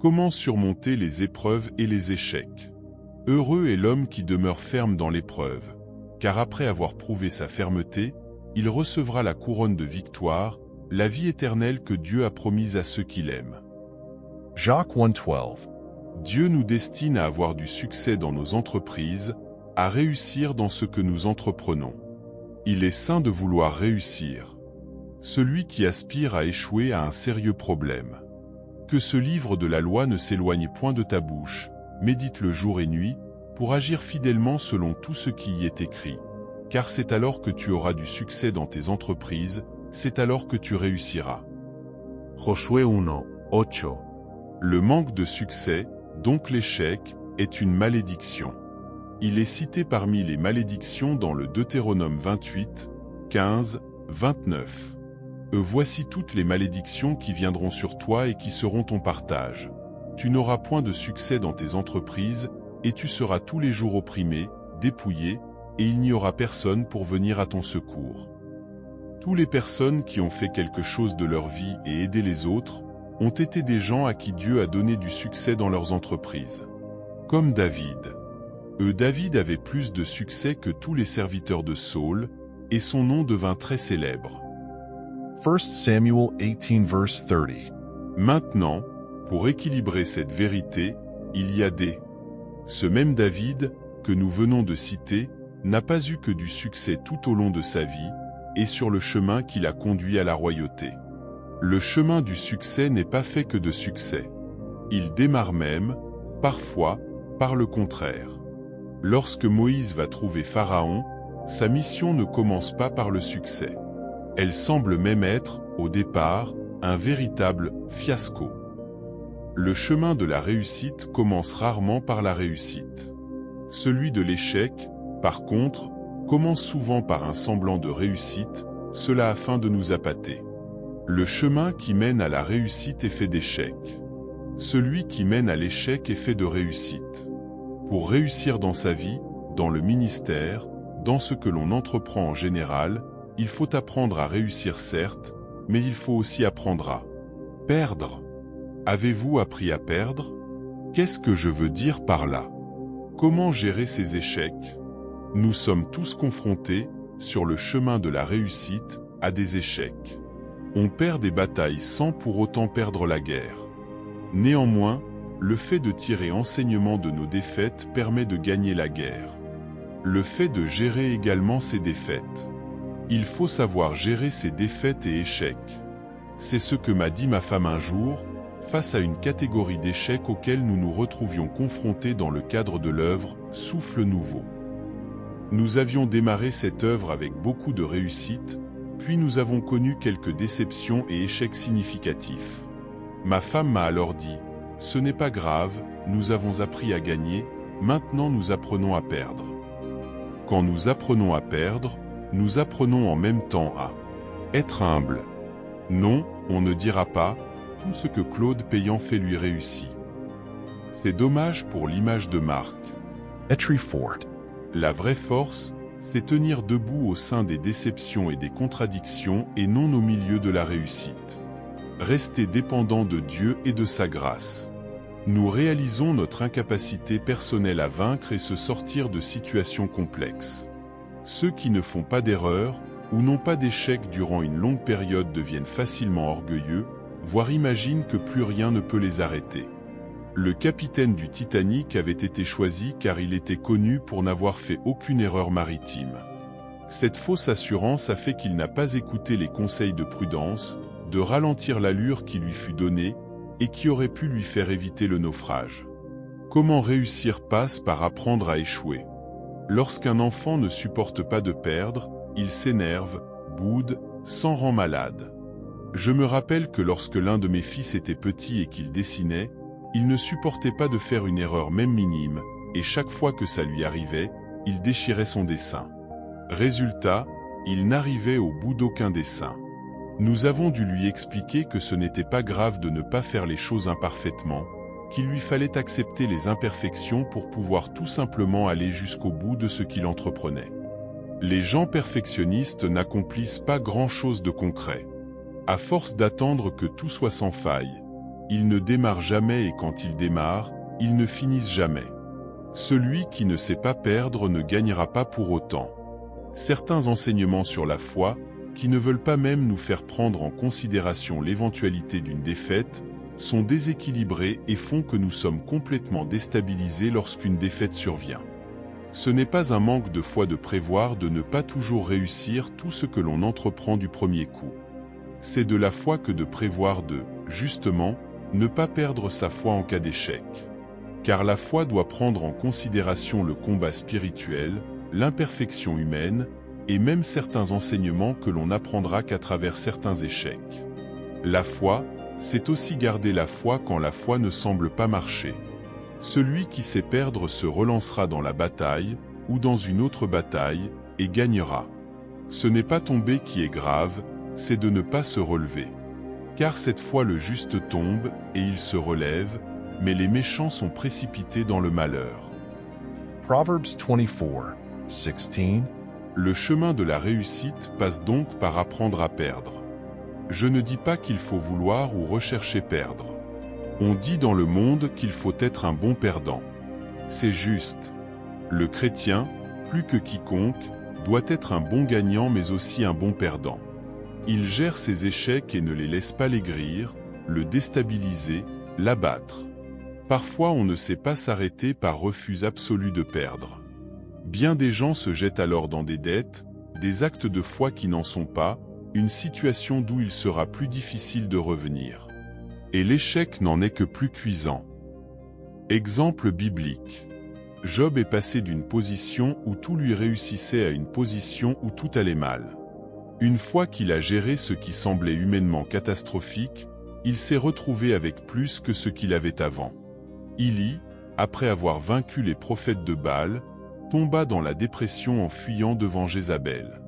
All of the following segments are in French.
Comment surmonter les épreuves et les échecs? Heureux est l'homme qui demeure ferme dans l'épreuve, car après avoir prouvé sa fermeté, il recevra la couronne de victoire, la vie éternelle que Dieu a promise à ceux qui l'aiment. Jacques 1:12. Dieu nous destine à avoir du succès dans nos entreprises, à réussir dans ce que nous entreprenons. Il est sain de vouloir réussir. Celui qui aspire à échouer a un sérieux problème. Que ce livre de la loi ne s'éloigne point de ta bouche, médite-le jour et nuit, pour agir fidèlement selon tout ce qui y est écrit. Car c'est alors que tu auras du succès dans tes entreprises, c'est alors que tu réussiras. Josué 1:8. Le manque de succès, donc l'échec, est une malédiction. Il est cité parmi les malédictions dans le Deutéronome 28, 15, 29. Voici toutes les malédictions qui viendront sur toi et qui seront ton partage. Tu n'auras point de succès dans tes entreprises, et tu seras tous les jours opprimé, dépouillé, et il n'y aura personne pour venir à ton secours. Toutes les personnes qui ont fait quelque chose de leur vie et aidé les autres, ont été des gens à qui Dieu a donné du succès dans leurs entreprises. Comme David. David avait plus de succès que tous les serviteurs de Saül, et son nom devint très célèbre. 1 Samuel 18:30. Maintenant, pour équilibrer cette vérité, il y a Ce même David, que nous venons de citer, n'a pas eu que du succès tout au long de sa vie, et sur le chemin qui l'a conduit à la royauté. Le chemin du succès n'est pas fait que de succès. Il démarre même, parfois, par le contraire. Lorsque Moïse va trouver Pharaon, sa mission ne commence pas par le succès. Elle semble même être, au départ, un véritable fiasco. Le chemin de la réussite commence rarement par la réussite. Celui de l'échec, par contre, commence souvent par un semblant de réussite, cela afin de nous appâter. Le chemin qui mène à la réussite est fait d'échecs. Celui qui mène à l'échec est fait de réussite. Pour réussir dans sa vie, dans le ministère, dans ce que l'on entreprend en général, il faut apprendre à réussir certes, mais il faut aussi apprendre à perdre. Avez-vous appris à perdre? Qu'est-ce que je veux dire par là? Comment gérer ces échecs? Nous sommes tous confrontés, sur le chemin de la réussite, à des échecs. On perd des batailles sans pour autant perdre la guerre. Néanmoins, le fait de tirer enseignement de nos défaites permet de gagner la guerre. Le fait de gérer également ses défaites. Il faut savoir gérer ses défaites et échecs. C'est ce que m'a dit ma femme un jour, face à une catégorie d'échecs auxquels nous nous retrouvions confrontés dans le cadre de l'œuvre « Souffle nouveau ». Nous avions démarré cette œuvre avec beaucoup de réussite, puis nous avons connu quelques déceptions et échecs significatifs. Ma femme m'a alors dit « Ce n'est pas grave, nous avons appris à gagner, maintenant nous apprenons à perdre. » Quand nous apprenons à perdre, nous apprenons en même temps à être humble. Non, on ne dira pas « Tout ce que Claude Payan fait lui réussit ». C'est dommage pour l'image de marque. Être fort. La vraie force, c'est tenir debout au sein des déceptions et des contradictions et non au milieu de la réussite. Rester dépendant de Dieu et de sa grâce. Nous réalisons notre incapacité personnelle à vaincre et se sortir de situations complexes. Ceux qui ne font pas d'erreurs ou n'ont pas d'échecs durant une longue période deviennent facilement orgueilleux, voire imaginent que plus rien ne peut les arrêter. Le capitaine du Titanic avait été choisi car il était connu pour n'avoir fait aucune erreur maritime. Cette fausse assurance a fait qu'il n'a pas écouté les conseils de prudence, de ralentir l'allure qui lui fut donnée, et qui aurait pu lui faire éviter le naufrage. Comment réussir passe par apprendre à échouer. Lorsqu'un enfant ne supporte pas de perdre, il s'énerve, boude, s'en rend malade. Je me rappelle que lorsque l'un de mes fils était petit et qu'il dessinait, il ne supportait pas de faire une erreur même minime, et chaque fois que ça lui arrivait, il déchirait son dessin. Résultat, il n'arrivait au bout d'aucun dessin. Nous avons dû lui expliquer que ce n'était pas grave de ne pas faire les choses imparfaitement, qu'il lui fallait accepter les imperfections pour pouvoir tout simplement aller jusqu'au bout de ce qu'il entreprenait. Les gens perfectionnistes n'accomplissent pas grand-chose de concret. À force d'attendre que tout soit sans faille, Ils ne démarrent jamais et quand ils démarrent, ils ne finissent jamais. Celui qui ne sait pas perdre ne gagnera pas pour autant. Certains enseignements sur la foi, qui ne veulent pas même nous faire prendre en considération l'éventualité d'une défaite, sont déséquilibrés et font que nous sommes complètement déstabilisés lorsqu'une défaite survient. Ce n'est pas un manque de foi de prévoir de ne pas toujours réussir tout ce que l'on entreprend du premier coup. C'est de la foi que de prévoir de, justement, ne pas perdre sa foi en cas d'échec. Car la foi doit prendre en considération le combat spirituel, l'imperfection humaine, et même certains enseignements que l'on n'apprendra qu'à travers certains échecs. La foi, c'est aussi garder la foi quand la foi ne semble pas marcher. Celui qui sait perdre se relancera dans la bataille, ou dans une autre bataille, et gagnera. Ce n'est pas tomber qui est grave, c'est de ne pas se relever. Car cette fois le juste tombe, et il se relève, mais les méchants sont précipités dans le malheur. Proverbs 24, 16. Le chemin de la réussite passe donc par apprendre à perdre. Je ne dis pas qu'il faut vouloir ou rechercher perdre. On dit dans le monde qu'il faut être un bon perdant. C'est juste. Le chrétien, plus que quiconque, doit être un bon gagnant mais aussi un bon perdant. Il gère ses échecs et ne les laisse pas l'aigrir, le déstabiliser, l'abattre. Parfois on ne sait pas s'arrêter par refus absolu de perdre. Bien des gens se jettent alors dans des dettes, des actes de foi qui n'en sont pas, une situation d'où il sera plus difficile de revenir. Et l'échec n'en est que plus cuisant. Exemple biblique. Job est passé d'une position où tout lui réussissait à une position où tout allait mal. Une fois qu'il a géré ce qui semblait humainement catastrophique, il s'est retrouvé avec plus que ce qu'il avait avant. Élie, après avoir vaincu les prophètes de Baal, tomba dans la dépression en fuyant devant Jézabel.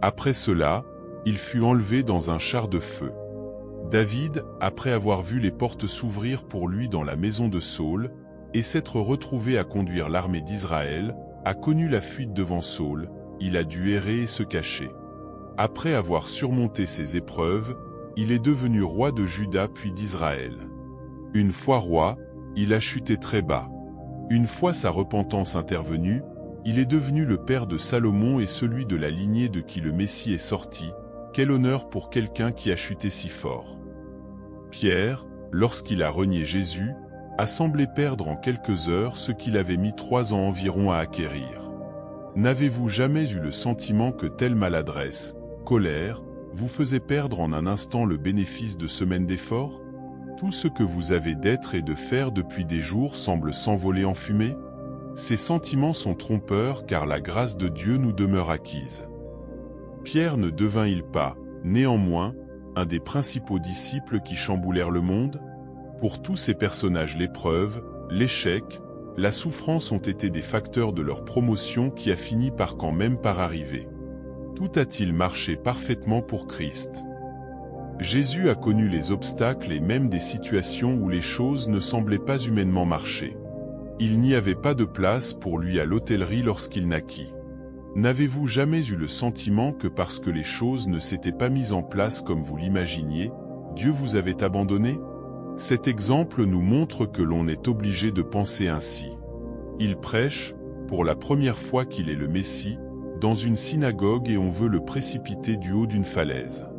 Après cela, il fut enlevé dans un char de feu. David, après avoir vu les portes s'ouvrir pour lui dans la maison de Saül, et s'être retrouvé à conduire l'armée d'Israël, a connu la fuite devant Saül, il a dû errer et se cacher. Après avoir surmonté ces épreuves, il est devenu roi de Juda puis d'Israël. Une fois roi, il a chuté très bas. Une fois sa repentance intervenue, il est devenu le père de Salomon et celui de la lignée de qui le Messie est sorti. Quel honneur pour quelqu'un qui a chuté si fort. Pierre, lorsqu'il a renié Jésus, a semblé perdre en quelques heures ce qu'il avait mis 3 ans environ à acquérir. N'avez-vous jamais eu le sentiment que telle maladresse, colère, vous faisait perdre en un instant le bénéfice de semaines d'efforts? Tout ce que vous avez d'être et de faire depuis des jours semble s'envoler en fumée? Ces sentiments sont trompeurs car la grâce de Dieu nous demeure acquise. Pierre ne devint-il pas, néanmoins, un des principaux disciples qui chamboulèrent le monde? Pour tous ces personnages, l'épreuve, l'échec, la souffrance ont été des facteurs de leur promotion qui a fini par quand même par arriver. Tout a-t-il marché parfaitement pour Christ? Jésus a connu les obstacles et même des situations où les choses ne semblaient pas humainement marcher. Il n'y avait pas de place pour lui à l'hôtellerie lorsqu'il naquit. N'avez-vous jamais eu le sentiment que parce que les choses ne s'étaient pas mises en place comme vous l'imaginiez, Dieu vous avait abandonné? Cet exemple nous montre que l'on est obligé de penser ainsi. Il prêche, pour la première fois qu'il est le Messie, dans une synagogue et on veut le précipiter du haut d'une falaise.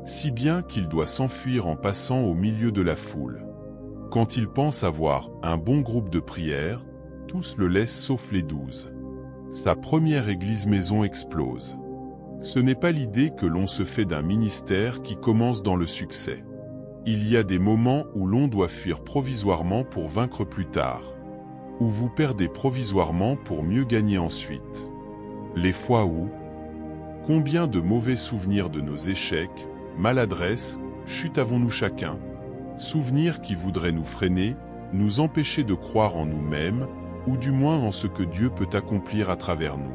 Si bien qu'il doit s'enfuir en passant au milieu de la foule. Quand il pense avoir un bon groupe de prière, tous le laissent sauf les 12. Sa première église-maison explose. Ce n'est pas l'idée que l'on se fait d'un ministère qui commence dans le succès. Il y a des moments où l'on doit fuir provisoirement pour vaincre plus tard. Où vous perdez provisoirement pour mieux gagner ensuite. Les fois où, combien de mauvais souvenirs de nos échecs, maladresses, chutes avons-nous chacun? Souvenirs qui voudraient nous freiner, nous empêcher de croire en nous-mêmes, ou du moins en ce que Dieu peut accomplir à travers nous.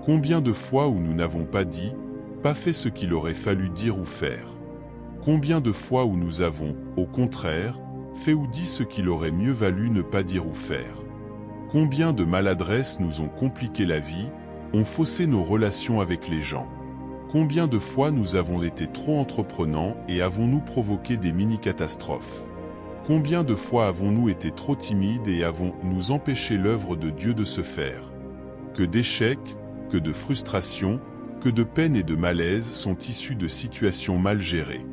Combien de fois où nous n'avons pas dit, pas fait ce qu'il aurait fallu dire ou faire? Combien de fois où nous avons, au contraire, fait ou dit ce qu'il aurait mieux valu ne pas dire ou faire? Combien de maladresses nous ont compliqué la vie, ont faussé nos relations avec les gens? Combien de fois nous avons été trop entreprenants et avons-nous provoqué des mini-catastrophes? Combien de fois avons-nous été trop timides et avons-nous empêché l'œuvre de Dieu de se faire? Que d'échecs, que de frustrations, que de peines et de malaises sont issus de situations mal gérées.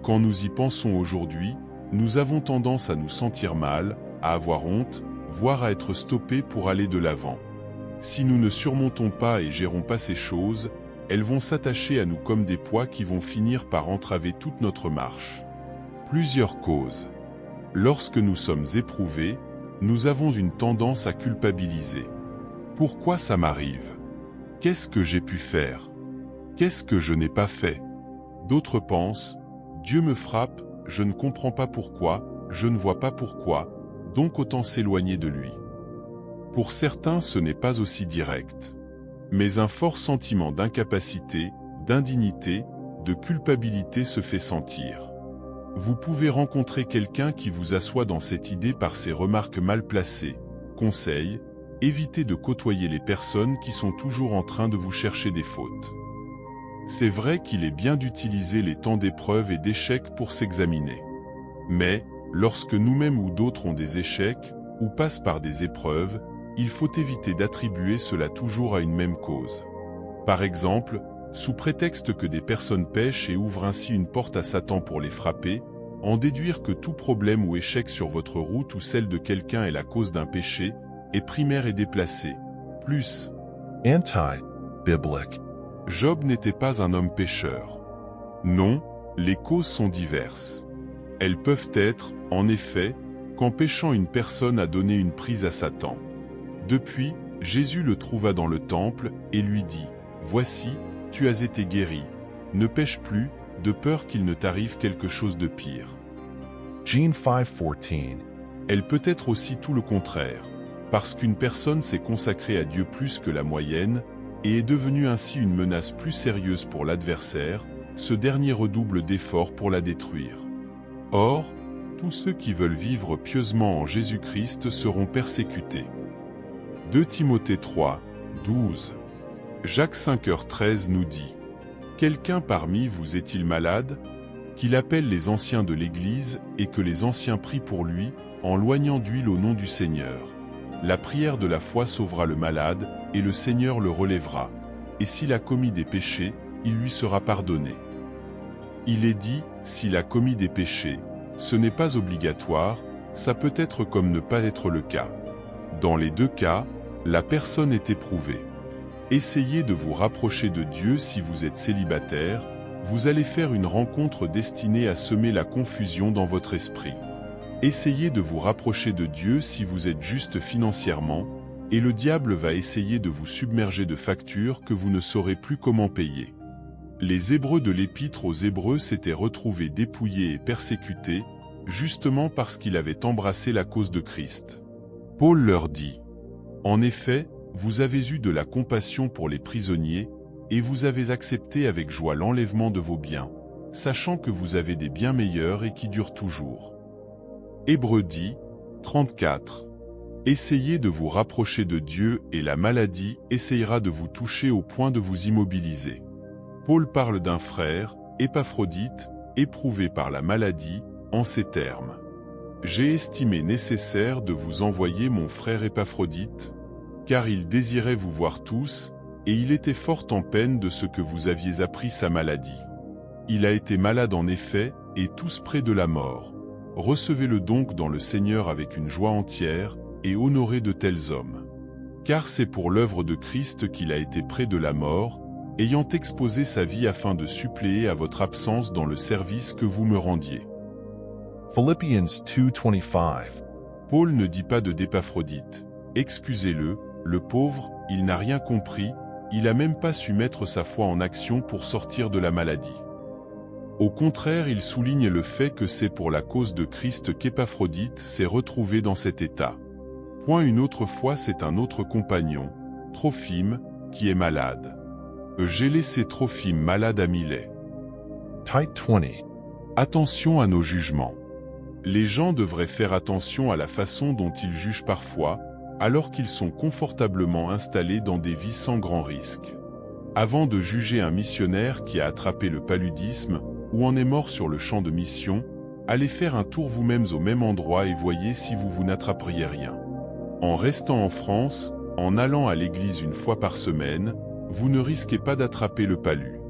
Quand nous y pensons aujourd'hui, nous avons tendance à nous sentir mal, à avoir honte, voire à être stoppés pour aller de l'avant. Si nous ne surmontons pas et gérons pas ces choses, elles vont s'attacher à nous comme des poids qui vont finir par entraver toute notre marche. Plusieurs causes. Lorsque nous sommes éprouvés, nous avons une tendance à culpabiliser. Pourquoi ça m'arrive? Qu'est-ce que j'ai pu faire? Qu'est-ce que je n'ai pas fait? D'autres pensent, Dieu me frappe, je ne comprends pas pourquoi, je ne vois pas pourquoi, donc autant s'éloigner de lui. Pour certains, ce n'est pas aussi direct. Mais un fort sentiment d'incapacité, d'indignité, de culpabilité se fait sentir. Vous pouvez rencontrer quelqu'un qui vous assoit dans cette idée par ses remarques mal placées. Conseil, évitez de côtoyer les personnes qui sont toujours en train de vous chercher des fautes. C'est vrai qu'il est bien d'utiliser les temps d'épreuve et d'échecs pour s'examiner. Mais, lorsque nous-mêmes ou d'autres ont des échecs, ou passent par des épreuves, il faut éviter d'attribuer cela toujours à une même cause. Par exemple, sous prétexte que des personnes pêchent et ouvrent ainsi une porte à Satan pour les frapper, en déduire que tout problème ou échec sur votre route ou celle de quelqu'un est la cause d'un péché, est primaire et déplacé. Plus, anti-biblical. Job n'était pas un homme pécheur. Non, les causes sont diverses. Elles peuvent être, en effet, qu'en péchant une personne a donné une prise à Satan. Depuis, Jésus le trouva dans le temple et lui dit, « Voici, tu as été guéri. Ne pêche plus, de peur qu'il ne t'arrive quelque chose de pire. » Jean 5:14. Elle peut être aussi tout le contraire, parce qu'une personne s'est consacrée à Dieu plus que la moyenne, et est devenue ainsi une menace plus sérieuse pour l'adversaire, ce dernier redouble d'efforts pour la détruire. Or, tous ceux qui veulent vivre pieusement en Jésus-Christ seront persécutés. 2 Timothée 3, 12. Jacques 5h13 nous dit « Quelqu'un parmi vous est-il malade? Qu'il appelle les anciens de l'Église et que les anciens prient pour lui, en loignant d'huile au nom du Seigneur. La prière de la foi sauvera le malade, et le Seigneur le relèvera. Et s'il a commis des péchés, il lui sera pardonné. » Il est dit « s'il a commis des péchés ». Ce n'est pas obligatoire, ça peut être comme ne pas être le cas. Dans les deux cas, la personne est éprouvée. Essayez de vous rapprocher de Dieu si vous êtes célibataire, vous allez faire une rencontre destinée à semer la confusion dans votre esprit. Essayez de vous rapprocher de Dieu si vous êtes juste financièrement, et le diable va essayer de vous submerger de factures que vous ne saurez plus comment payer. Les Hébreux de l'Épître aux Hébreux s'étaient retrouvés dépouillés et persécutés, justement parce qu'ils avaient embrassé la cause de Christ. Paul leur dit « En effet, vous avez eu de la compassion pour les prisonniers, et vous avez accepté avec joie l'enlèvement de vos biens, sachant que vous avez des biens meilleurs et qui durent toujours. » Hébreux 10, 34. Essayez de vous rapprocher de Dieu et la maladie essayera de vous toucher au point de vous immobiliser. Paul parle d'un frère, Épaphrodite, éprouvé par la maladie, en ces termes. « J'ai estimé nécessaire de vous envoyer mon frère Épaphrodite, car il désirait vous voir tous, et il était fort en peine de ce que vous aviez appris sa maladie. Il a été malade en effet, et tous près de la mort. Recevez-le donc dans le Seigneur avec une joie entière, et honorez de tels hommes. Car c'est pour l'œuvre de Christ qu'il a été près de la mort, ayant exposé sa vie afin de suppléer à votre absence dans le service que vous me rendiez. » Philippians 2:25. Paul ne dit pas d'Épaphrodite « Excusez-le, le pauvre, il n'a rien compris, il n'a même pas su mettre sa foi en action pour sortir de la maladie. » Au contraire, il souligne le fait que c'est pour la cause de Christ qu'Épaphrodite s'est retrouvé dans cet état. Point une autre fois, c'est un autre compagnon, Trophime, qui est malade. J'ai laissé Trophime malade à Milet. Tite 20. Attention à nos jugements. Les gens devraient faire attention à la façon dont ils jugent parfois, alors qu'ils sont confortablement installés dans des vies sans grand risque. Avant de juger un missionnaire qui a attrapé le paludisme ou en est mort sur le champ de mission, allez faire un tour vous-mêmes au même endroit et voyez si vous n'attraperiez rien. En restant en France, en allant à l'église une fois par semaine, vous ne risquez pas d'attraper le palu.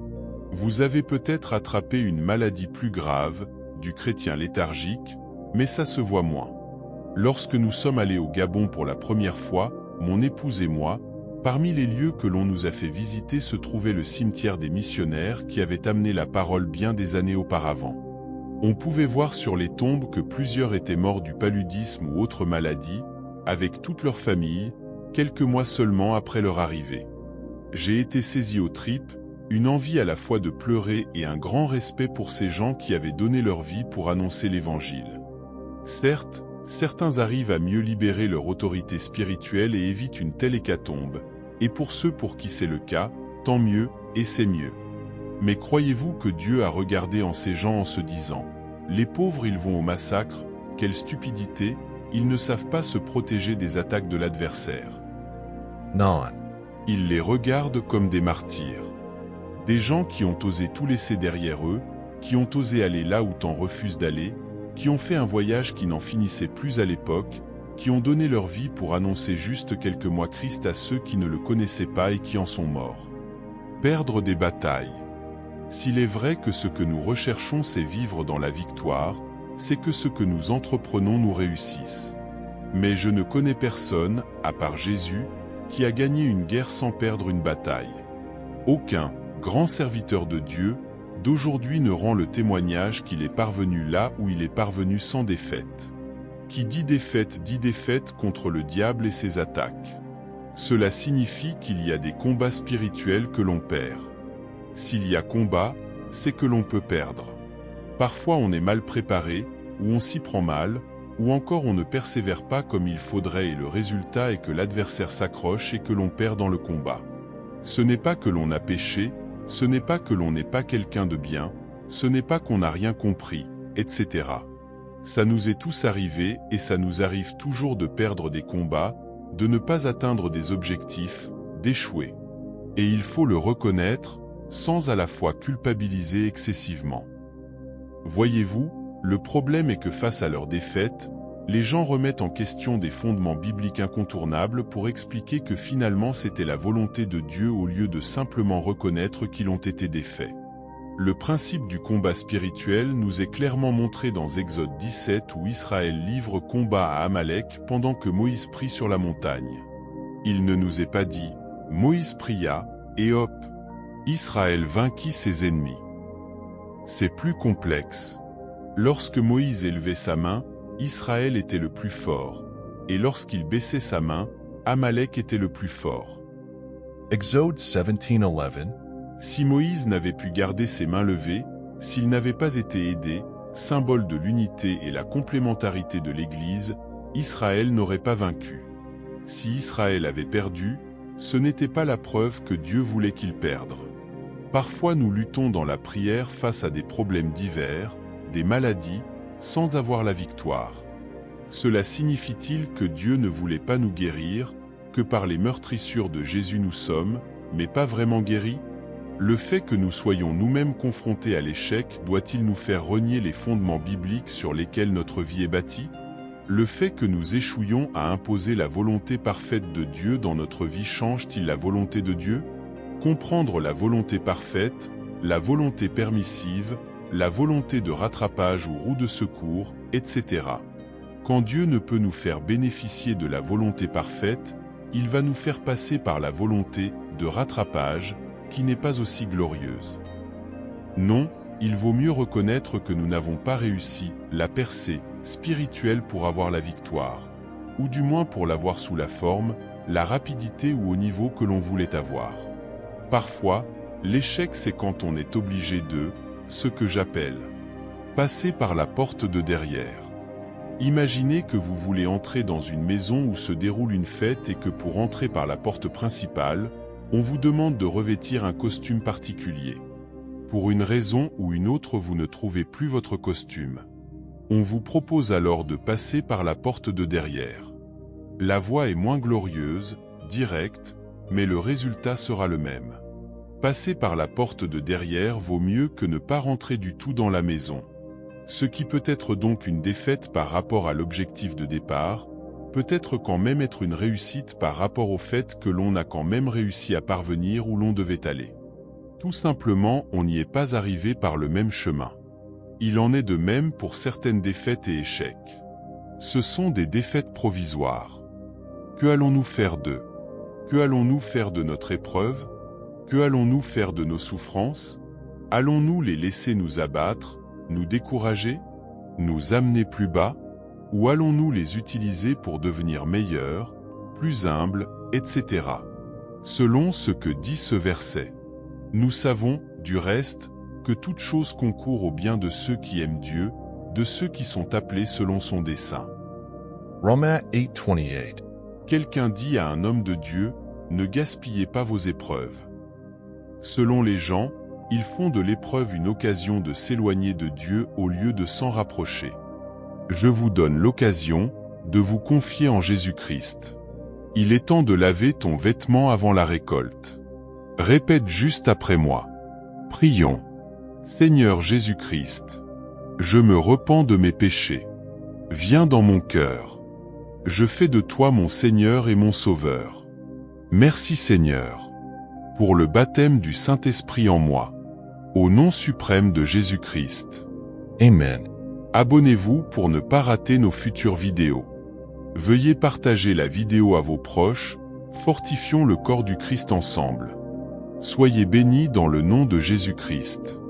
Vous avez peut-être attrapé une maladie plus grave, du chrétien léthargique, mais ça se voit moins. Lorsque nous sommes allés au Gabon pour la première fois, mon épouse et moi, parmi les lieux que l'on nous a fait visiter se trouvait le cimetière des missionnaires qui avait amené la parole bien des années auparavant. On pouvait voir sur les tombes que plusieurs étaient morts du paludisme ou autre maladie, avec toute leur famille, quelques mois seulement après leur arrivée. J'ai été saisi aux tripes, une envie à la fois de pleurer et un grand respect pour ces gens qui avaient donné leur vie pour annoncer l'Évangile. Certes, certains arrivent à mieux libérer leur autorité spirituelle et évitent une telle hécatombe, et pour ceux pour qui c'est le cas, tant mieux, et c'est mieux. Mais croyez-vous que Dieu a regardé en ces gens en se disant « Les pauvres ils vont au massacre, quelle stupidité, ils ne savent pas se protéger des attaques de l'adversaire. » Non. Il les regarde comme des martyrs. Des gens qui ont osé tout laisser derrière eux, qui ont osé aller là où t'en refuses d'aller, qui ont fait un voyage qui n'en finissait plus à l'époque, qui ont donné leur vie pour annoncer juste quelques mois Christ à ceux qui ne le connaissaient pas et qui en sont morts. Perdre des batailles. S'il est vrai que ce que nous recherchons c'est vivre dans la victoire, c'est que ce que nous entreprenons nous réussisse. Mais je ne connais personne, à part Jésus, qui a gagné une guerre sans perdre une bataille. Aucun grand serviteur de Dieu d'aujourd'hui ne rend le témoignage qu'il est parvenu là où il est parvenu sans défaite. Qui dit défaite contre le diable et ses attaques. Cela signifie qu'il y a des combats spirituels que l'on perd. S'il y a combat, c'est que l'on peut perdre. Parfois on est mal préparé, ou on s'y prend mal, ou encore on ne persévère pas comme il faudrait et le résultat est que l'adversaire s'accroche et que l'on perd dans le combat. Ce n'est pas que l'on a péché, ce n'est pas que l'on n'est pas quelqu'un de bien, ce n'est pas qu'on n'a rien compris, etc. Ça nous est tous arrivé et ça nous arrive toujours de perdre des combats, de ne pas atteindre des objectifs, d'échouer. Et il faut le reconnaître, sans à la fois culpabiliser excessivement. Voyez-vous, le problème est que face à leur défaite, les gens remettent en question des fondements bibliques incontournables pour expliquer que finalement c'était la volonté de Dieu au lieu de simplement reconnaître qu'ils ont été défaits. Le principe du combat spirituel nous est clairement montré dans Exode 17 où Israël livre combat à Amalek pendant que Moïse prie sur la montagne. Il ne nous est pas dit « Moïse pria, et hop, Israël vainquit ses ennemis ». C'est plus complexe. Lorsque Moïse élevait sa main, Israël était le plus fort, et lorsqu'il baissait sa main, Amalek était le plus fort. Exode 17:11. Si Moïse n'avait pu garder ses mains levées, s'il n'avait pas été aidé, symbole de l'unité et la complémentarité de l'Église, Israël n'aurait pas vaincu. Si Israël avait perdu, ce n'était pas la preuve que Dieu voulait qu'il perde. Parfois nous luttons dans la prière face à des problèmes divers, des maladies, sans avoir la victoire. Cela signifie-t-il que Dieu ne voulait pas nous guérir, que par les meurtrissures de Jésus nous sommes, mais pas vraiment guéris? Le fait que nous soyons nous-mêmes confrontés à l'échec doit-il nous faire renier les fondements bibliques sur lesquels notre vie est bâtie? Le fait que nous échouions à imposer la volonté parfaite de Dieu dans notre vie change-t-il la volonté de Dieu? Comprendre la volonté parfaite, la volonté permissive, la volonté de rattrapage ou roue de secours, etc. Quand Dieu ne peut nous faire bénéficier de la volonté parfaite, il va nous faire passer par la volonté de rattrapage, qui n'est pas aussi glorieuse. Non, il vaut mieux reconnaître que nous n'avons pas réussi la percée spirituelle pour avoir la victoire, ou du moins pour l'avoir sous la forme, la rapidité ou au niveau que l'on voulait avoir. Parfois, l'échec c'est quand on est obligé de ce que j'appelle passer par la porte de derrière. Imaginez que vous voulez entrer dans une maison où se déroule une fête et que pour entrer par la porte principale, on vous demande de revêtir un costume particulier. Pour une raison ou une autre vous ne trouvez plus votre costume. On vous propose alors de passer par la porte de derrière. La voie est moins glorieuse, directe, mais le résultat sera le même. Passer par la porte de derrière vaut mieux que ne pas rentrer du tout dans la maison. Ce qui peut être donc une défaite par rapport à l'objectif de départ, peut être quand même être une réussite par rapport au fait que l'on a quand même réussi à parvenir où l'on devait aller. Tout simplement, on n'y est pas arrivé par le même chemin. Il en est de même pour certaines défaites et échecs. Ce sont des défaites provisoires. Que allons-nous faire d'eux? Que allons-nous faire de notre épreuve? Que allons-nous faire de nos souffrances? Allons-nous les laisser nous abattre, nous décourager, nous amener plus bas? Ou allons-nous les utiliser pour devenir meilleurs, plus humbles, etc. Selon ce que dit ce verset. Nous savons, du reste, que toute chose concourt au bien de ceux qui aiment Dieu, de ceux qui sont appelés selon son dessein. Romains 8:28. Quelqu'un dit à un homme de Dieu, ne gaspillez pas vos épreuves. Selon les gens, ils font de l'épreuve une occasion de s'éloigner de Dieu au lieu de s'en rapprocher. Je vous donne l'occasion de vous confier en Jésus-Christ. Il est temps de laver ton vêtement avant la récolte. Répète juste après moi. Prions. Seigneur Jésus-Christ, je me repens de mes péchés. Viens dans mon cœur. Je fais de toi mon Seigneur et mon Sauveur. Merci Seigneur, pour le baptême du Saint-Esprit en moi. Au nom suprême de Jésus-Christ. Amen. Abonnez-vous pour ne pas rater nos futures vidéos. Veuillez partager la vidéo à vos proches, fortifions le corps du Christ ensemble. Soyez bénis dans le nom de Jésus-Christ.